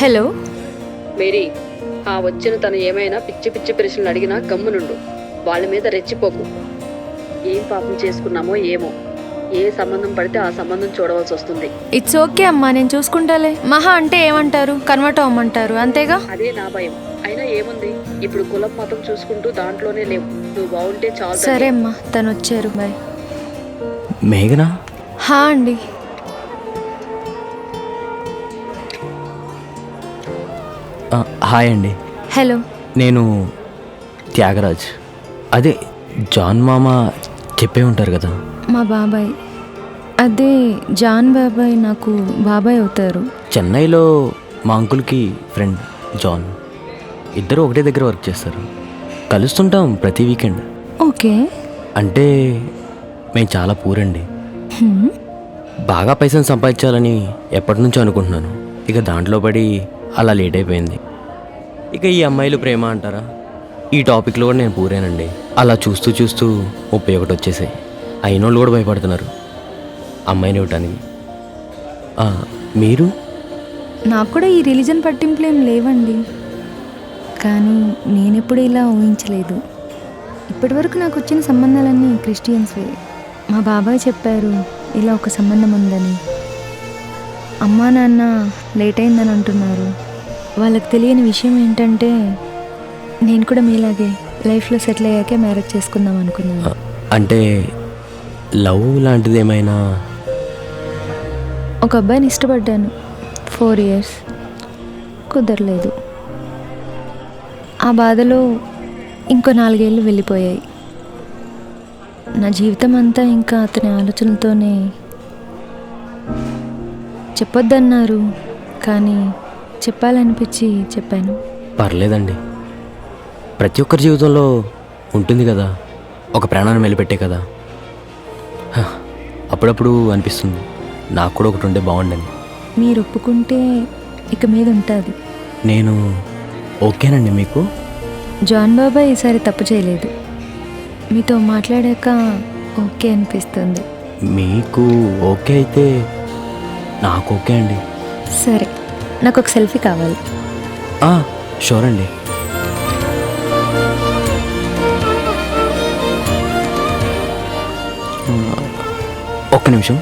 Hello. Mary, ఆ వచ్చిన తను ఏమైనా పిచ్చి పిచ్చి ప్రశ్నలు అడిగినా గమ్మునుండు. వాళ్ళ మీద రెచ్చిపోకు. ఏం పాపం చేసుకున్నామో ఏమో, ఏ సంబంధం పడితే ఆ సంబంధం చూడవలసి వస్తుంది. ఇట్స్ ఓకే అమ్మా, నేను చూసుకుంటాలే. మహా అంటే ఏమంటారు, కన్వర్ట్ అవ్వమంటారు, అంతేగా. అదే నా భయం. అయినా ఏముంది, ఇప్పుడు కులం మతం చూసుకుంటూ దాంట్లోనే లేవు. నువ్వు బాగుంటే చాలు. సరే అమ్మా, తను వచ్చారు, బాయ్. మేఘనా? హా అండి. హాయ్ అండి. హలో. నేను త్యాగరాజ్. అదే జాన్ మామ చెప్పే ఉంటారు కదా. మా బాబాయ్. అదే జాన్ బాబాయ్ నాకు బాబాయ్ అవుతారు. చెన్నైలో మా అంకుల్కి ఫ్రెండ్ జాన్. ఇద్దరు ఒకటే దగ్గర వర్క్ చేస్తారు. కలుస్తుంటాం ప్రతి వీకెండ్. ఓకే. అంటే మేము చాలా పూరండి. బాగా పైసలు సంపాదించాలని ఎప్పటి నుంచో అనుకుంటున్నాను. ఇక దాంట్లో పడి అలా లేట్ అయిపోయింది. ఇక ఈ అమ్మాయిలు ప్రేమ అంటారా, ఈ టాపిక్లో కూడా నేను పూరేనండి. అలా చూస్తూ చూస్తూ 31 వచ్చేసాయి. అయినోళ్ళు కూడా భయపడుతున్నారు అమ్మాయిని ఇవ్వటానికి. మీరు? నాకు కూడా ఈ రిలీజన్ పట్టింపులు ఏం లేవండి, కానీ నేనెప్పుడు ఇలా ఊహించలేదు. ఇప్పటివరకు నాకు వచ్చిన సంబంధాలన్నీ క్రిస్టియన్స్వే. మా బాబాయ్ చెప్పారు ఇలా ఒక సంబంధం ఉందని. అమ్మా నాన్న లేట్ అయిందని అంటున్నారు. వాళ్ళకి తెలియని విషయం ఏంటంటే నేను కూడా మీలాగే లైఫ్లో సెటిల్ అయ్యాకే మ్యారేజ్ చేసుకుందాం అనుకున్నాను. అంటే లవ్ లాంటిది ఏమైనా? ఒక అబ్బాయిని ఇష్టపడ్డాను 4 years, కుదరలేదు. ఆ బాధలో ఇంకో 4 ఏళ్ళు వెళ్ళిపోయాయి. నా జీవితం అంతా ఇంకా అతని ఆలోచనలతోనే. చెప్పొద్దన్నారు, కానీ చెప్పాలనిపించి చెప్పాను. పర్లేదండి, ప్రతి ఒక్కరి జీవితంలో ఉంటుంది కదా ఒక ప్రాణాన్ని మెలిపెట్టే కదా. అప్పుడప్పుడు అనిపిస్తుంది నాకు కూడా ఒకటి ఉంటే బాగుండని. మీరు ఒప్పుకుంటే ఇక మీద ఉంటుంది. నేను ఓకేనండి మీకు. జాన్ బాబాయ్ ఈసారి తప్పు చేయలేదు. మీతో మాట్లాడాక ఓకే అనిపిస్తుంది. మీకు ఓకే అయితే నాకు ఓకే అండి. సరే, నాకు ఒక సెల్ఫీ కావాలి. షూర్ అండి. ఒక్క నిమిషం.